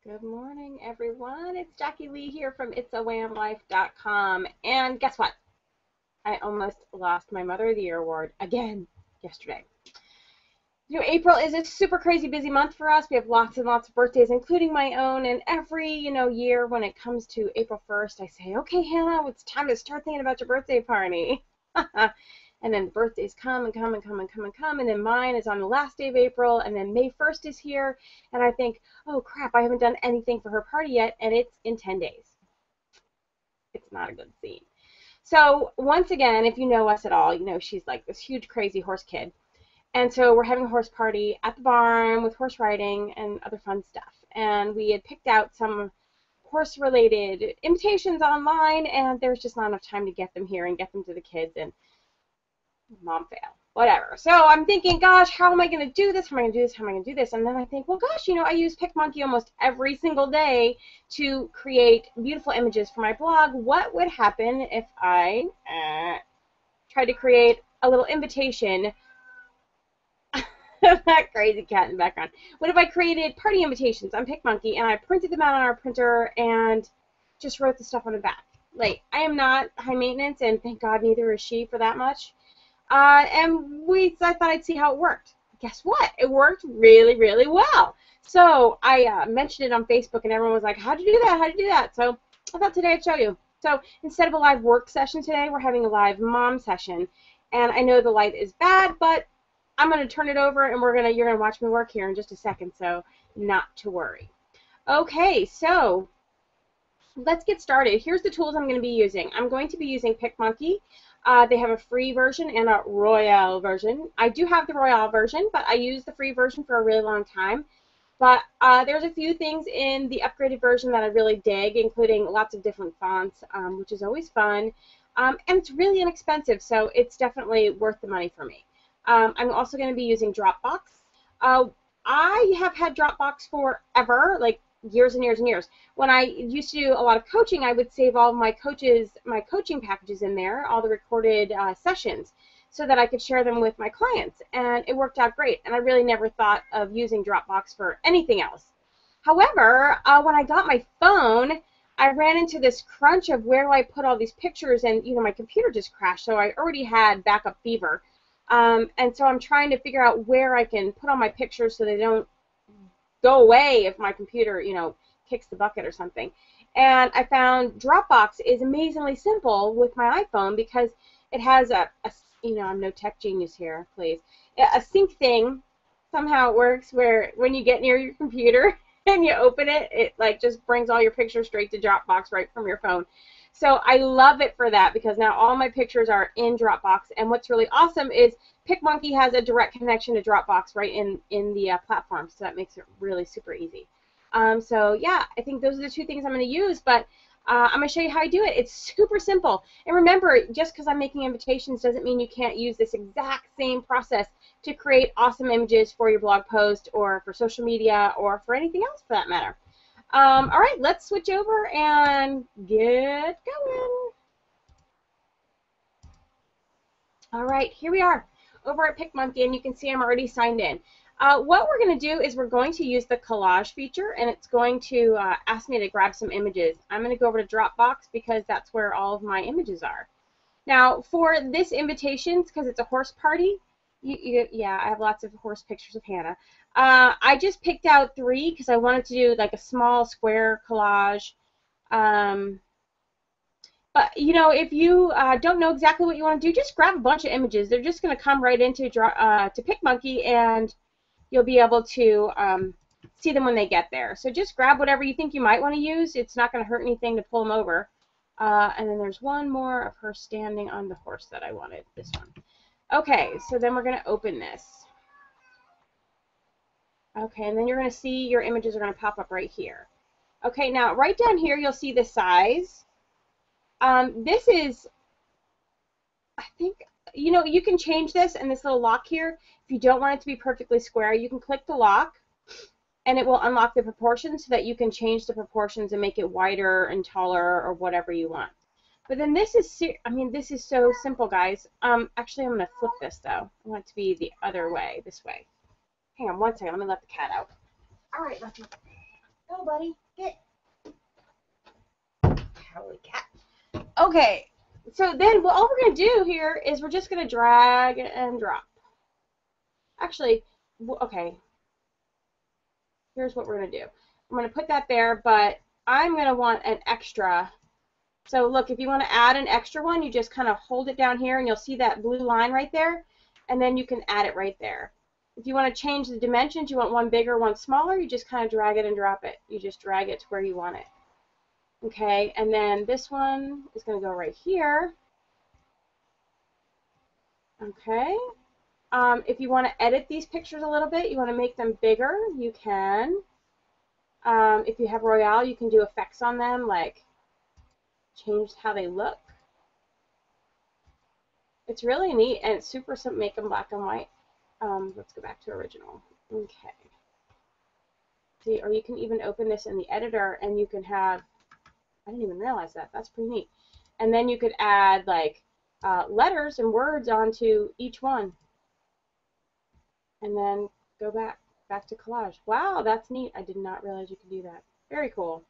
Good morning, everyone. It's Jackie Lee here from itsawamlife.com. And guess what? I almost lost my Mother of the Year award again yesterday. April is a super crazy busy month for us. We have lots and lots of birthdays, including my own. And every, year when it comes to April 1st, I say, okay, Hannah, it's time to start thinking about your birthday party. And then the birthdays come and come and come and come and come, and then mine is on the last day of April, and then May 1st is here, and I think, oh crap, I haven't done anything for her party yet, and it's in 10 days. It's not a good scene. So once again, if you know us at all, you know she's like this huge crazy horse kid. And so we're having a horse party at the barn with horse riding and other fun stuff. And we had picked out some horse-related invitations online, and there's just not enough time to get them here and get them to the kids, and mom fail, whatever. So I'm thinking, gosh, how am I going to do this? How am I going to do this? How am I going to do this? And then I think, well, gosh, I use Picmonkey almost every single day to create beautiful images for my blog. What would happen if I tried to create a little invitation? That crazy cat in the background. What if I created party invitations on Picmonkey and I printed them out on our printer and just wrote the stuff on the back? Like, I am not high maintenance, and thank God neither is she for that much. I thought I'd see how it worked. Guess what? It worked really, really well. So I mentioned it on Facebook, and everyone was like, how'd you do that? How'd you do that? So I thought today I'd show you. So instead of a live work session today, we're having a live mom session. And I know the light is bad, but I'm going to turn it over, and you're going to watch me work here in just a second, so not to worry. Okay, so let's get started. Here's the tools I'm going to be using. I'm going to be using Picmonkey. They have a free version and a royale version. I do have the royale version, but I used the free version for a really long time. But there's a few things in the upgraded version that I really dig, including lots of different fonts, which is always fun. And it's really inexpensive, so it's definitely worth the money for me. I'm also going to be using Dropbox. I have had Dropbox forever, like years and years and years. When I used to do a lot of coaching, I would save all of my coaching packages in there, all the recorded sessions, so that I could share them with my clients, and it worked out great, and I really never thought of using Dropbox for anything else. However, when I got my phone, I ran into this crunch of where do I put all these pictures, and my computer just crashed, so I already had backup fever, and so I'm trying to figure out where I can put all my pictures so they don't go away if my computer, kicks the bucket or something. And I found Dropbox is amazingly simple with my iPhone because it has I'm no tech genius here, please. A sync thing somehow it works where when you get near your computer and you open it, it like just brings all your pictures straight to Dropbox right from your phone. So I love it for that because now all my pictures are in Dropbox, and what's really awesome is Picmonkey has a direct connection to Dropbox right in the platform, so that makes it really super easy. So yeah, I think those are the two things I'm going to use, but I'm going to show you how I do it. It's super simple. And remember, just because I'm making invitations doesn't mean you can't use this exact same process to create awesome images for your blog post or for social media or for anything else for that matter. All right, let's switch over and get going. All right, here we are over at Picmonkey, and you can see I'm already signed in. What we're going to do is we're going to use the collage feature, and it's going to ask me to grab some images. I'm going to go over to Dropbox because that's where all of my images are. Now, for this invitation, because it's a horse party, yeah, I have lots of horse pictures of Hannah. I just picked out 3 because I wanted to do like a small square collage. But, if you don't know exactly what you want to do, just grab a bunch of images. They're just going to come right into to Picmonkey, and you'll be able to see them when they get there. So just grab whatever you think you might want to use. It's not going to hurt anything to pull them over. And then there's one more of her standing on the horse that I wanted, this one. Okay, so then we're going to open this. Okay, and then you're going to see your images are going to pop up right here. Okay, now right down here you'll see the size. This is, I think, you can change this and this little lock here. If you don't want it to be perfectly square, you can click the lock and it will unlock the proportions so that you can change the proportions and make it wider and taller or whatever you want. But then this is, this is so simple, guys. Actually, I'm going to flip this, though. I want it to be the other way, this way. Hang on one second. Let me let the cat out. All right, Lucky. Go, buddy. Get. Holy cat. Okay. So then all we're going to do here is we're just going to drag and drop. Actually, okay. Here's what we're going to do. I'm going to put that there, but I'm going to want an extra. So look, if you want to add an extra one, you just kind of hold it down here and you'll see that blue line right there, and then you can add it right there. If you want to change the dimensions, you want one bigger, one smaller, you just kind of drag it and drop it. You just drag it to where you want it. Okay, and then this one is going to go right here. Okay. If you want to edit these pictures a little bit, you want to make them bigger, you can. If you have Royale, you can do effects on them, like change how they look. It's really neat, and it's super simple. Make them black and white. Let's go back to original. Okay. See, or you can even open this in the editor, and you can have, I didn't even realize that. That's pretty neat. And then you could add, like, letters and words onto each one. And then go back to collage. Wow, that's neat. I did not realize you could do that. Very cool.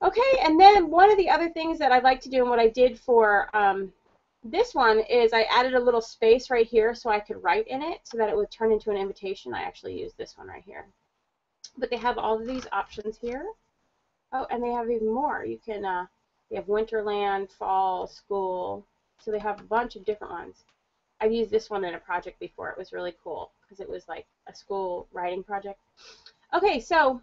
Okay, and then one of the other things that I like to do, and what I did for this one, is I added a little space right here so I could write in it so that it would turn into an invitation. I actually used this one right here. But they have all of these options here. Oh, and they have even more. You can, they have Winterland, Fall, School. So they have a bunch of different ones. I've used this one in a project before. It was really cool because it was like a school writing project. Okay, so,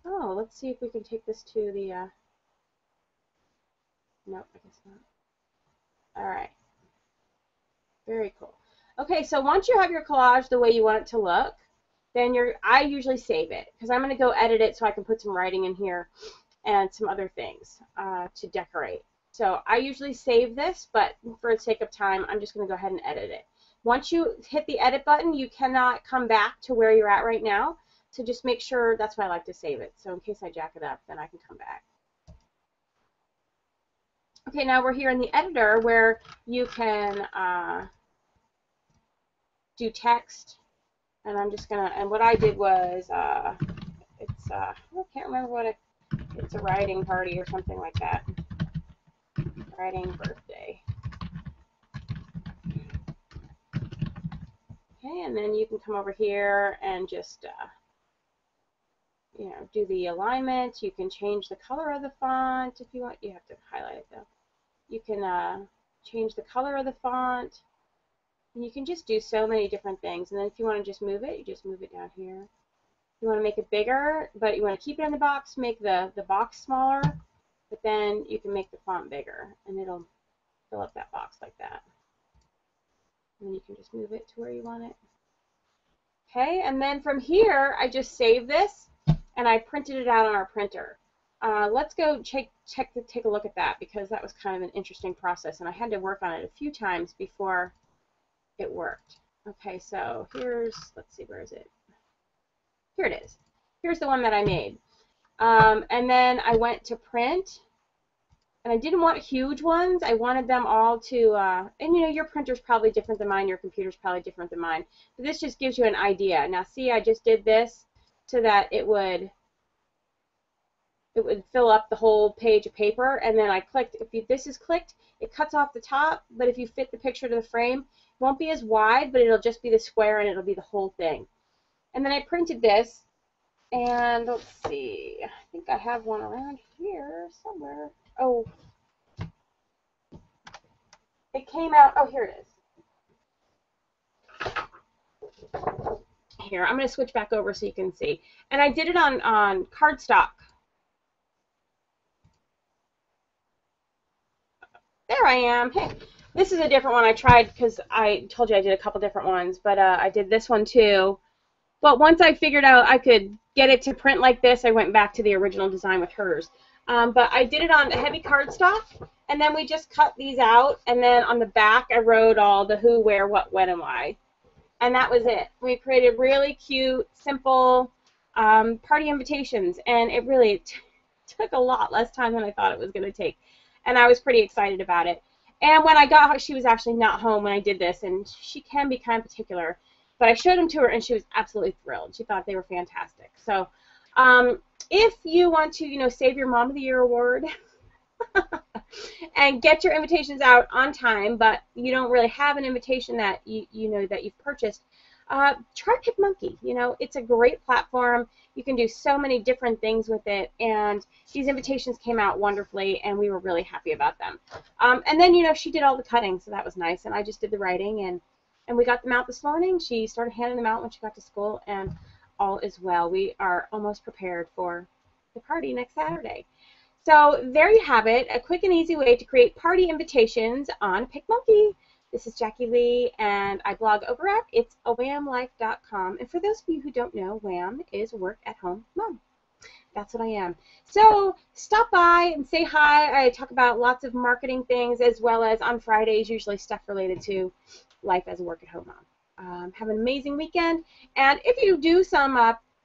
oh, let's see if we can take this to the, nope, I guess not. All right. Very cool. Okay, so once you have your collage the way you want it to look, then I usually save it because I'm going to go edit it so I can put some writing in here and some other things to decorate. So I usually save this, but for the sake of time, I'm just going to go ahead and edit it. Once you hit the edit button, you cannot come back to where you're at right now. So just make sure, that's why I like to save it. So in case I jack it up, then I can come back. Okay, now we're here in the editor where you can do text. And I'm just going to, and what I did was, I can't remember what it's a writing party or something like that. Writing birthday. Okay, and then you can come over here and just, you know, do the alignment. You can change the color of the font if you want. You have to highlight it though. You can change the color of the font. And you can just do so many different things. And then if you want to just move it, you just move it down here. You want to make it bigger, but you want to keep it in the box, make the box smaller, but then you can make the font bigger, and it'll fill up that box like that. And then you can just move it to where you want it. Okay, and then from here, I just saved this, and I printed it out on our printer. Let's go take a look at that, because that was kind of an interesting process, and I had to work on it a few times before it worked. Okay, so here's, let's see, where is it? Here it is. Here's the one that I made. And then I went to print, and I didn't want huge ones. I wanted them all to, and you know, your printer's probably different than mine, your computer's probably different than mine, but this just gives you an idea. Now see, I just did this so that it would fill up the whole page of paper, and then I clicked. If this is clicked, it cuts off the top, but if you fit the picture to the frame, it won't be as wide, but it'll just be the square, and it'll be the whole thing. And then I printed this, and let's see, I think I have one around here somewhere. Oh, it came out, oh, here it is. Here, I'm going to switch back over so you can see. And I did it on cardstock. There I am. Hey, this is a different one I tried because I told you I did a couple different ones, but I did this one too. But once I figured out I could get it to print like this, I went back to the original design with hers. But I did it on heavy cardstock, and then we just cut these out, and then on the back I wrote all the who, where, what, when, and why. And that was it. We created really cute, simple party invitations, and it really took a lot less time than I thought it was going to take. And I was pretty excited about it. And when I got her, she was actually not home when I did this, and she can be kind of particular. But I showed them to her, and she was absolutely thrilled. She thought they were fantastic. So if you want to, save your Mom of the Year award and get your invitations out on time, but you don't really have an invitation that you know that you've purchased, try Picmonkey. It's a great platform. You can do so many different things with it, and these invitations came out wonderfully, and we were really happy about them. And then, she did all the cutting, so that was nice, and I just did the writing, and we got them out this morning. She started handing them out when she got to school, and all is well. We are almost prepared for the party next Saturday. So there you have it, a quick and easy way to create party invitations on Picmonkey. This is Jackie Lee, and I blog over at itsawhamlife.com. And for those of you who don't know, Wham is work at home mom. That's what I am. So stop by and say hi. I talk about lots of marketing things, as well as on Fridays, usually stuff related to life as a work at home mom. Have an amazing weekend. And if you do some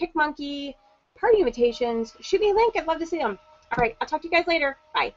Picmonkey party invitations, shoot me a link. I'd love to see them. All right, I'll talk to you guys later. Bye.